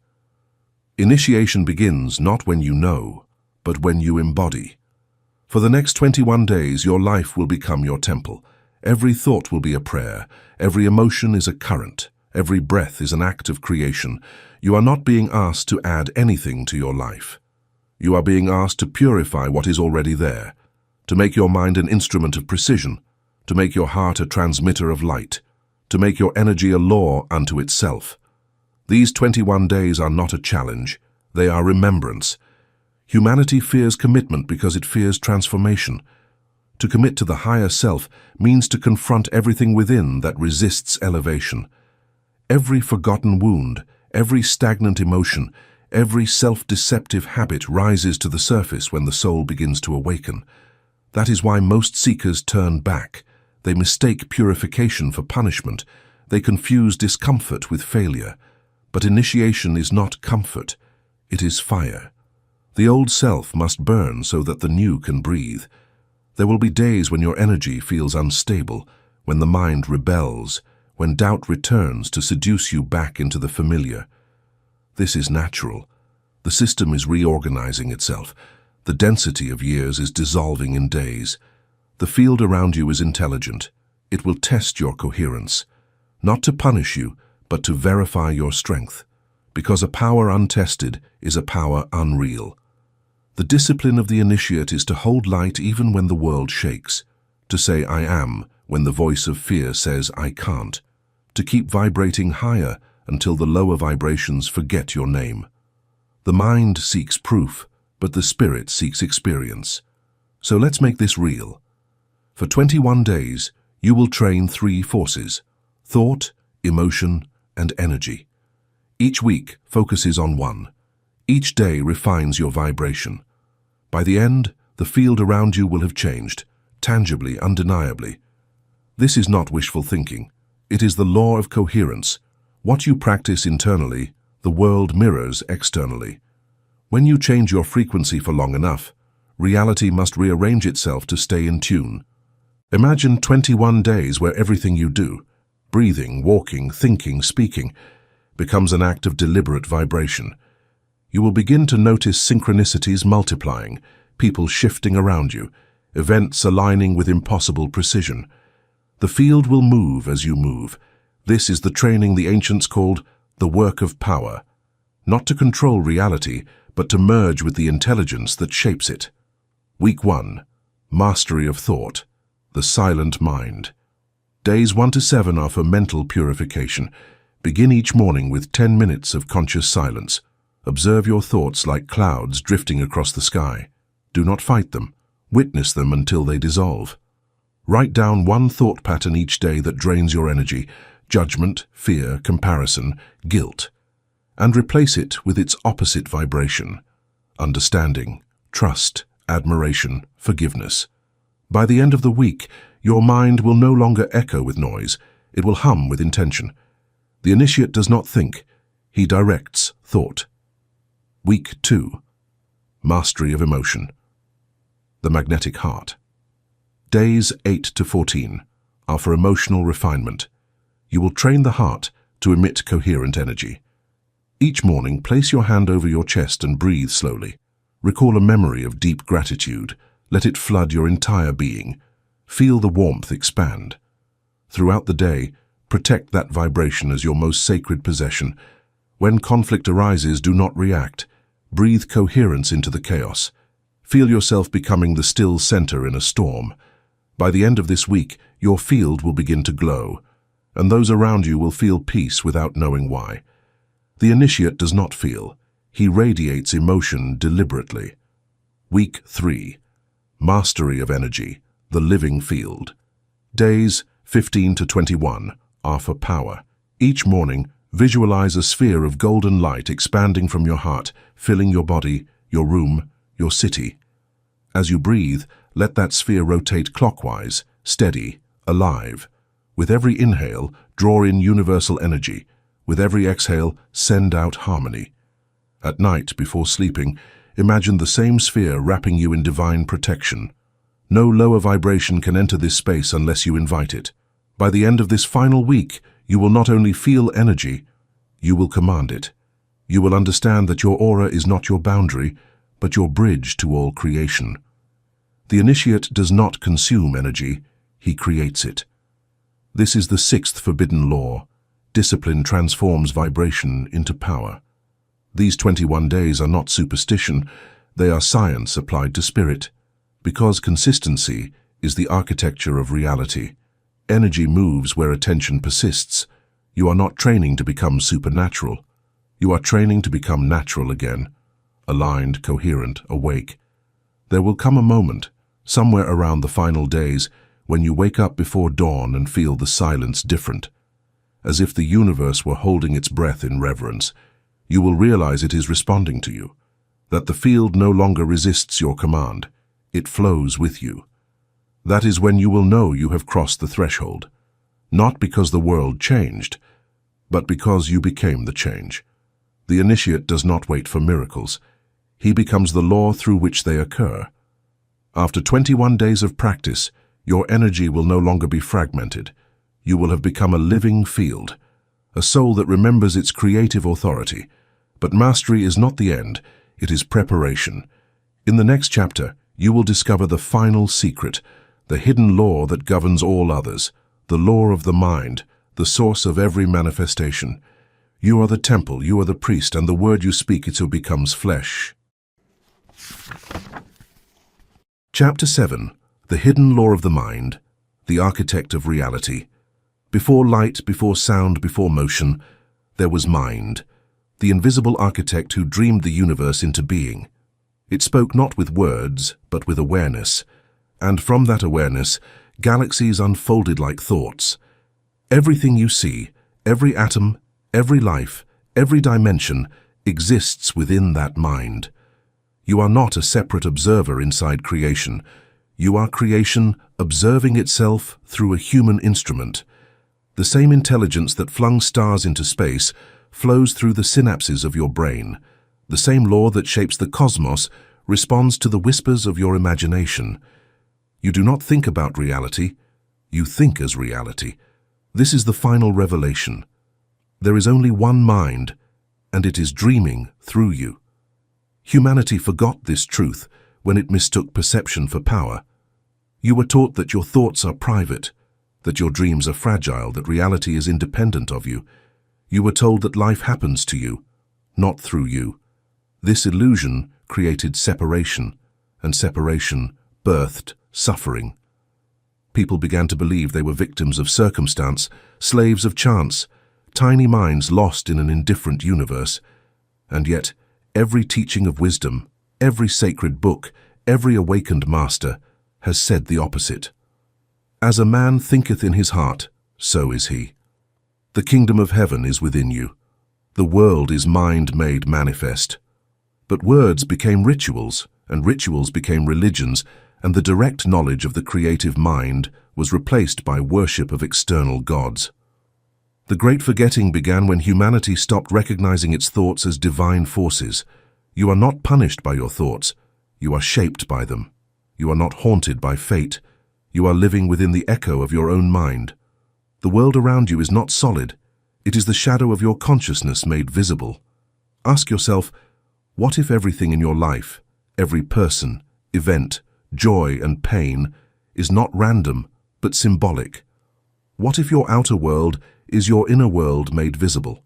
Initiation begins not when you know, but when you embody. For the next 21 days, your life will become your temple. Every thought will be a prayer. Every emotion is a current. Every breath is an act of creation. You are not being asked to add anything to your life. You are being asked to purify what is already there, to make your mind an instrument of precision, to make your heart a transmitter of light, to make your energy a law unto itself. These 21 days are not a challenge. They are remembrance. Humanity fears commitment because it fears transformation. To commit to the higher self means to confront everything within that resists elevation. Every forgotten wound, every stagnant emotion, every self-deceptive habit rises to the surface when the soul begins to awaken. That is why most seekers turn back. They mistake purification for punishment. They confuse discomfort with failure. But initiation is not comfort. It is fire. The old self must burn so that the new can breathe. There will be days when your energy feels unstable, when the mind rebels, when doubt returns to seduce you back into the familiar. This is natural. The system is reorganizing itself. The density of years is dissolving in days. The field around you is intelligent. It will test your coherence, not to punish you, but to verify your strength, because a power untested is a power unreal. The discipline of the initiate is to hold light even when the world shakes, to say I am when the voice of fear says I can't, to keep vibrating higher until the lower vibrations forget your name. The mind seeks proof, but the spirit seeks experience. So let's make this real. For 21 days, you will train 3 forces: thought, emotion, and energy. Each week focuses on one. Each day refines your vibration. By the end, the field around you will have changed, tangibly, undeniably. This is not wishful thinking. It is the law of coherence. What you practice internally, the world mirrors externally. When you change your frequency for long enough, reality must rearrange itself to stay in tune. Imagine 21 days where everything you do, breathing, walking, thinking, speaking, becomes an act of deliberate vibration. You will begin to notice synchronicities multiplying, people shifting around you, events aligning with impossible precision. The field will move as you move. This is the training the ancients called the work of power, not to control reality, but to merge with the intelligence that shapes it. Week 1. Mastery of thought, the silent mind. Days 1 to 7 are for mental purification. Begin each morning with 10 minutes of conscious silence. Observe your thoughts like clouds drifting across the sky. Do not fight them. Witness them until they dissolve. Write down one thought pattern each day that drains your energy: judgment, fear, comparison, guilt, and replace it with its opposite vibration: understanding, trust, admiration, forgiveness. By the end of the week, your mind will no longer echo with noise. It will hum with intention. The initiate does not think. He directs thought. Week 2. Mastery of emotion, the magnetic heart. Days 8 to 14 are for emotional refinement. You will train the heart to emit coherent energy. Each morning, place your hand over your chest and breathe slowly. Recall a memory of deep gratitude. Let it flood your entire being. Feel the warmth expand. Throughout the day, protect that vibration as your most sacred possession. When conflict arises, do not react. Breathe coherence into the chaos. Feel yourself becoming the still center in a storm. By the end of this week, your field will begin to glow, and those around you will feel peace without knowing why. The initiate does not feel. He radiates emotion deliberately. Week 3. Mastery of energy, the living field. Days 15 to 21 are for power. Each morning, visualize a sphere of golden light expanding from your heart, filling your body, your room, your city. As you breathe, let that sphere rotate clockwise, steady, alive. With every inhale, draw in universal energy. With every exhale, send out harmony. At night, before sleeping, imagine the same sphere wrapping you in divine protection. No lower vibration can enter this space unless you invite it. By the end of this final week, you will not only feel energy, you will command it. You will understand that your aura is not your boundary, but your bridge to all creation. The initiate does not consume energy, he creates it. This is the sixth forbidden law. Discipline transforms vibration into power. These 21 days are not superstition, they are science applied to spirit. Because consistency is the architecture of reality. Energy moves where attention persists. You are not training to become supernatural. You are training to become natural again, aligned, coherent, awake. There will come a moment, somewhere around the final days, when you wake up before dawn and feel the silence different. As if the universe were holding its breath in reverence, you will realize it is responding to you, that the field no longer resists your command, it flows with you. That is when you will know you have crossed the threshold, not because the world changed, but because you became the change. The initiate does not wait for miracles. He becomes the law through which they occur. After 21 days of practice, your energy will no longer be fragmented. You will have become a living field, a soul that remembers its creative authority. But mastery is not the end, it is preparation. In the next chapter, you will discover the final secret, the hidden law that governs all others, the law of the mind, the source of every manifestation. You are the temple, you are the priest, and the word you speak it becomes flesh. Chapter 7. The hidden law of the mind, the architect of reality. Before light, before sound, before motion, there was mind, the invisible architect who dreamed the universe into being. It spoke not with words, but with awareness, and from that awareness, galaxies unfolded like thoughts. Everything you see, every atom, every life, every dimension, exists within that mind. You are not a separate observer inside creation. You are creation observing itself through a human instrument. The same intelligence that flung stars into space flows through the synapses of your brain. The same law that shapes the cosmos responds to the whispers of your imagination. You do not think about reality, you think as reality. This is the final revelation. There is only one mind, and it is dreaming through you. Humanity forgot this truth when it mistook perception for power. You were taught that your thoughts are private, that your dreams are fragile, that reality is independent of you. You were told that life happens to you, not through you. This illusion created separation, and separation birthed suffering. People began to believe they were victims of circumstance, slaves of chance, tiny minds lost in an indifferent universe. And yet, every teaching of wisdom, every sacred book, every awakened master has said the opposite. As a man thinketh in his heart, so is he. The kingdom of heaven is within you. The world is mind made manifest. But words became rituals, and rituals became religions, and the direct knowledge of the creative mind was replaced by worship of external gods. The great forgetting began when humanity stopped recognizing its thoughts as divine forces. You are not punished by your thoughts. You are shaped by them. You are not haunted by fate. You are living within the echo of your own mind. The world around you is not solid. It is the shadow of your consciousness made visible. Ask yourself, what if everything in your life, every person, event, joy and pain, is not random, but symbolic? What if your outer world is your inner world made visible?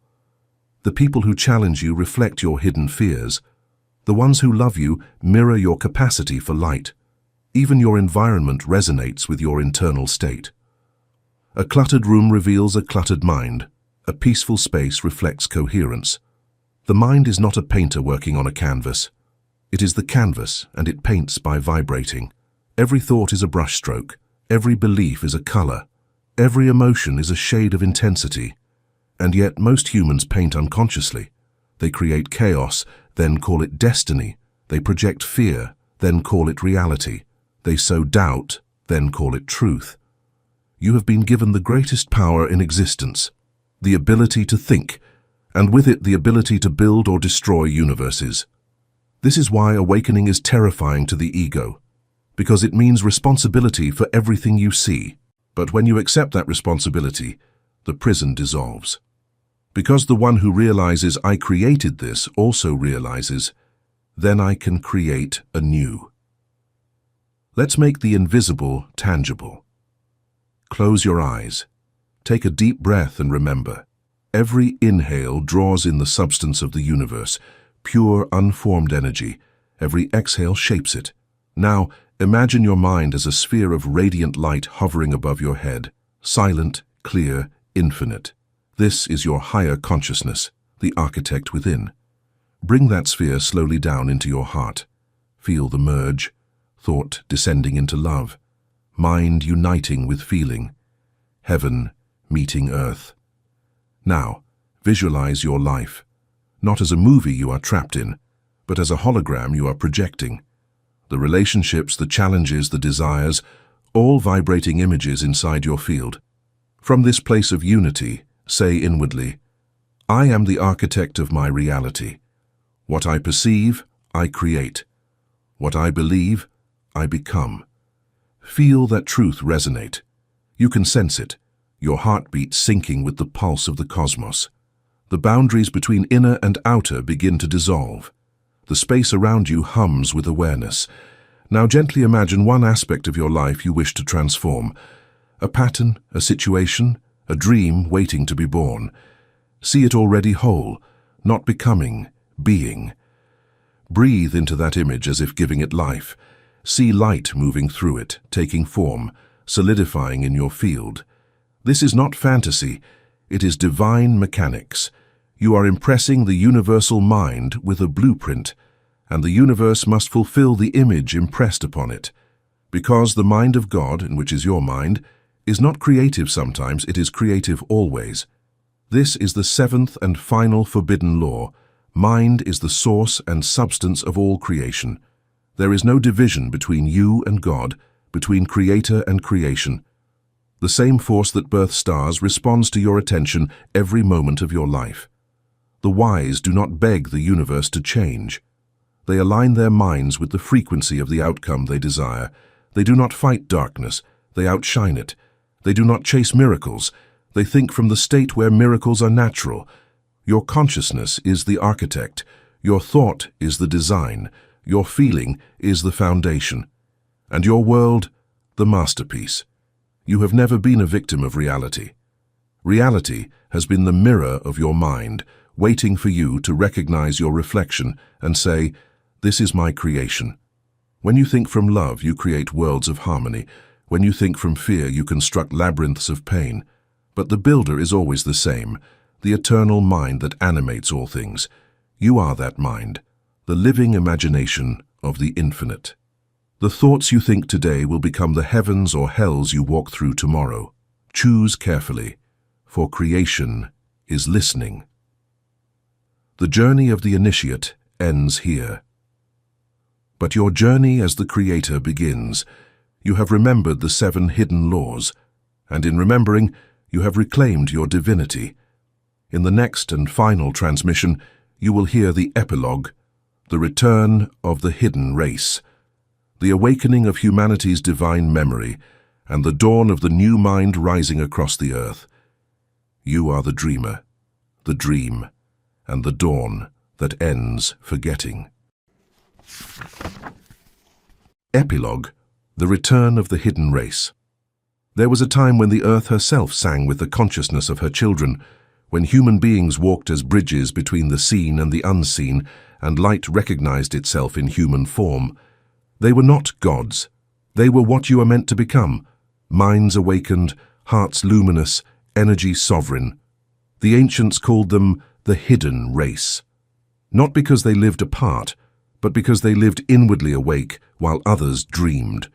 The people who challenge you reflect your hidden fears. The ones who love you mirror your capacity for light. Even your environment resonates with your internal state. A cluttered room reveals a cluttered mind. A peaceful space reflects coherence. The mind is not a painter working on a canvas. It is the canvas, and it paints by vibrating. Every thought is a brushstroke. Every belief is a color. Every emotion is a shade of intensity. And yet most humans paint unconsciously. They create chaos, then call it destiny. They project fear, then call it reality. They sow doubt, then call it truth. You have been given the greatest power in existence, the ability to think, and with it the ability to build or destroy universes. This is why awakening is terrifying to the ego, because it means responsibility for everything you see. But when you accept that responsibility, the prison dissolves. Because the one who realizes I created this also realizes, then I can create anew. Let's make the invisible tangible. Close your eyes. Take a deep breath and remember, every inhale draws in the substance of the universe, pure, unformed energy. Every exhale shapes it. Now, imagine your mind as a sphere of radiant light hovering above your head, silent, clear, infinite. This is your higher consciousness, the architect within. Bring that sphere slowly down into your heart. Feel the merge, thought descending into love, mind uniting with feeling, heaven meeting earth. Now, visualize your life, not as a movie you are trapped in, but as a hologram you are projecting. The relationships, the challenges, the desires, all vibrating images inside your field. From this place of unity, say inwardly, I am the architect of my reality. What I perceive, I create. What I believe, I become. Feel that truth resonate. You can sense it, your heartbeat syncing with the pulse of the cosmos. The boundaries between inner and outer begin to dissolve. The space around you hums with awareness. Now gently imagine one aspect of your life you wish to transform. A pattern, a situation, a dream waiting to be born. See it already whole, not becoming, being. Breathe into that image as if giving it life. See light moving through it, taking form, solidifying in your field. This is not fantasy, it is divine mechanics. You are impressing the universal mind with a blueprint, and the universe must fulfill the image impressed upon it. Because the mind of God, in which is your mind, is not creative sometimes, it is creative always. This is the seventh and final forbidden law. Mind is the source and substance of all creation. There is no division between you and God, between creator and creation. The same force that births stars responds to your attention every moment of your life. The wise do not beg the universe to change. They align their minds with the frequency of the outcome they desire. They do not fight darkness, they outshine it. They do not chase miracles, they think from the state where miracles are natural. Your consciousness is the architect, your thought is the design, your feeling is the foundation, and your world, the masterpiece. You have never been a victim of reality. Reality has been the mirror of your mind, waiting for you to recognize your reflection and say, this is my creation. When you think from love, you create worlds of harmony. When you think from fear, you construct labyrinths of pain. But the builder is always the same, the eternal mind that animates all things. You are that mind, the living imagination of the infinite. The thoughts you think today will become the heavens or hells you walk through tomorrow. Choose carefully, for creation is listening. The journey of the initiate ends here. But your journey as the creator begins. You have remembered the 7 hidden laws, and in remembering, you have reclaimed your divinity. In the next and final transmission, you will hear the epilogue, the return of the hidden race, the awakening of humanity's divine memory, and the dawn of the new mind rising across the earth. You are the dreamer, the dream, and the dawn that ends forgetting. Epilogue, the return of the hidden race. There was a time when the earth herself sang with the consciousness of her children, when human beings walked as bridges between the seen and the unseen, and light recognized itself in human form. They were not gods. They were what you are meant to become, minds awakened, hearts luminous, energy sovereign. The ancients called them the hidden race. Not because they lived apart, but because they lived inwardly awake while others dreamed.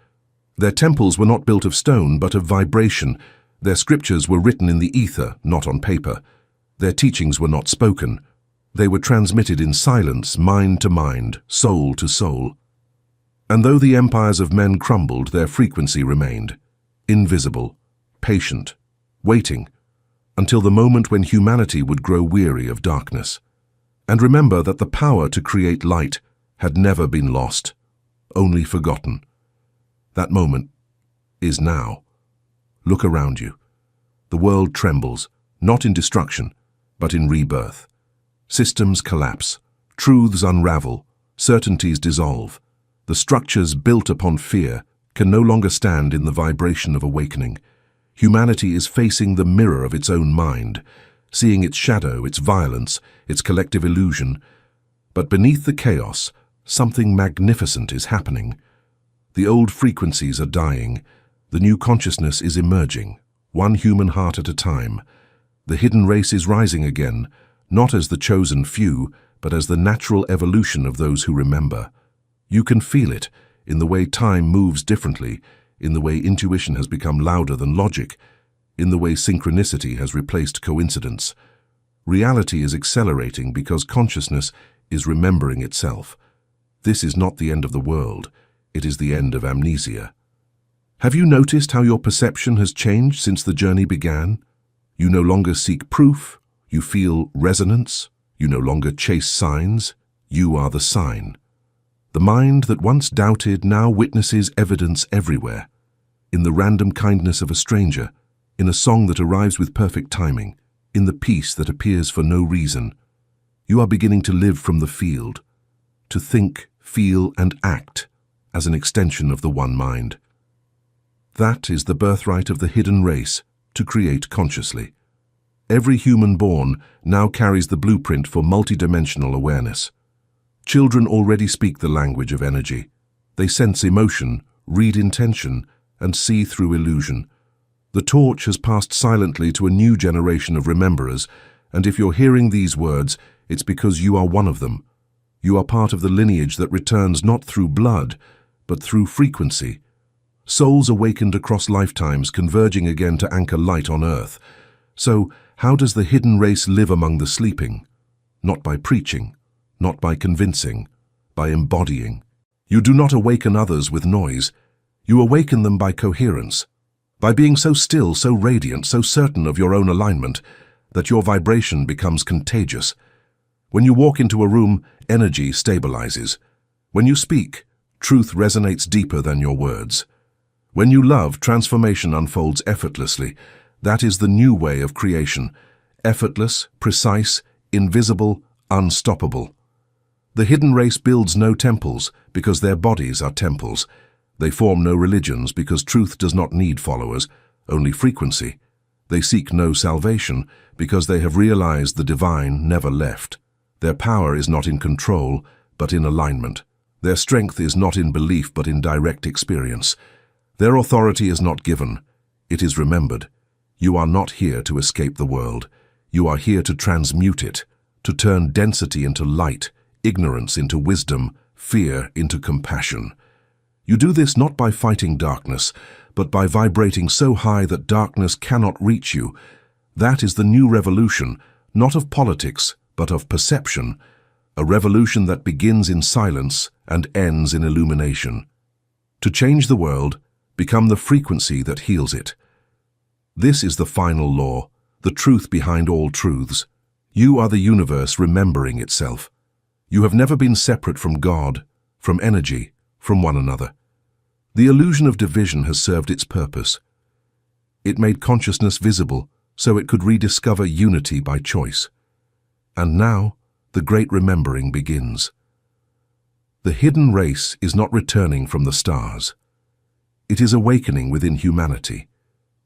Their temples were not built of stone, but of vibration. Their scriptures were written in the ether, not on paper. Their teachings were not spoken. They were transmitted in silence, mind to mind, soul to soul. And though the empires of men crumbled, their frequency remained, invisible, patient, waiting, until the moment when humanity would grow weary of darkness. And remember that the power to create light had never been lost, only forgotten. That moment is now. Look around you. The world trembles, not in destruction, but in rebirth. Systems collapse, truths unravel, certainties dissolve. The structures built upon fear can no longer stand in the vibration of awakening. Humanity is facing the mirror of its own mind, seeing its shadow, its violence, its collective illusion. But beneath the chaos, something magnificent is happening. The old frequencies are dying. The new consciousness is emerging, one human heart at a time. The hidden race is rising again, not as the chosen few, but as the natural evolution of those who remember. You can feel it in the way time moves differently, in the way intuition has become louder than logic, in the way synchronicity has replaced coincidence. Reality is accelerating because consciousness is remembering itself. This is not the end of the world, it is the end of amnesia. Have you noticed how your perception has changed since the journey began? You no longer seek proof, you feel resonance, you no longer chase signs, you are the sign. The mind that once doubted now witnesses evidence everywhere, in the random kindness of a stranger, in a song that arrives with perfect timing, in the peace that appears for no reason. You are beginning to live from the field, to think, feel, and act as an extension of the one mind. That is the birthright of the hidden race, to create consciously. Every human born now carries the blueprint for multidimensional awareness. Children already speak the language of energy. They sense emotion, read intention, and see through illusion. The torch has passed silently to a new generation of rememberers, and if you're hearing these words, it's because you are one of them. You are part of the lineage that returns not through blood, but through frequency. Souls awakened across lifetimes, converging again to anchor light on earth. So, how does the hidden race live among the sleeping? Not by preaching, not by convincing, by embodying. You do not awaken others with noise. You awaken them by coherence, by being so still, so radiant, so certain of your own alignment, that your vibration becomes contagious. When you walk into a room, energy stabilizes. When you speak, truth resonates deeper than your words. When you love, transformation unfolds effortlessly. That is the new way of creation. Effortless, precise, invisible, unstoppable. The hidden race builds no temples because their bodies are temples. They form no religions because truth does not need followers, only frequency. They seek no salvation because they have realized the divine never left. Their power is not in control, but in alignment. Their strength is not in belief, but in direct experience. Their authority is not given, it is remembered. You are not here to escape the world. You are here to transmute it, to turn density into light, ignorance into wisdom, fear into compassion. You do this not by fighting darkness, but by vibrating so high that darkness cannot reach you. That is the new revolution, not of politics, but of perception, a revolution that begins in silence and ends in illumination. To change the world, become the frequency that heals it. This is the final law, the truth behind all truths. You are the universe remembering itself. You have never been separate from God, from energy, from one another. The illusion of division has served its purpose. It made consciousness visible so it could rediscover unity by choice. And now, the great remembering begins. The hidden race is not returning from the stars. It is awakening within humanity.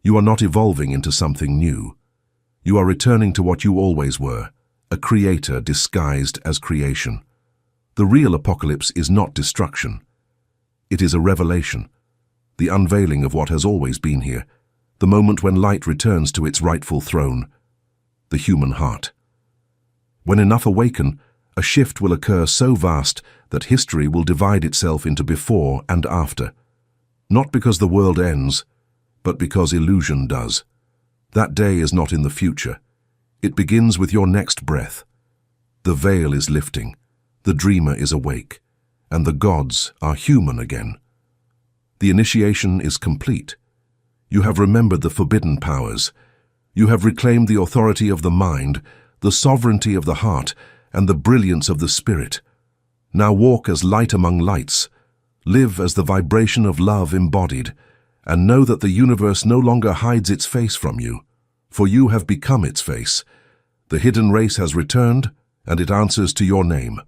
You are not evolving into something new. You are returning to what you always were, a creator disguised as creation. The real apocalypse is not destruction. It is a revelation, the unveiling of what has always been here, the moment when light returns to its rightful throne, the human heart. When enough awaken, a shift will occur so vast that history will divide itself into before and after. Not because the world ends, but because illusion does. That day is not in the future. It begins with your next breath. The veil is lifting. The dreamer is awake. and the gods are human again. The initiation is complete. You have remembered the forbidden powers. You have reclaimed the authority of the mind, the sovereignty of the heart, and the brilliance of the spirit. Now walk as light among lights. Live as the vibration of love embodied, and know that the universe no longer hides its face from you, for you have become its face. The hidden race has returned, and it answers to your name.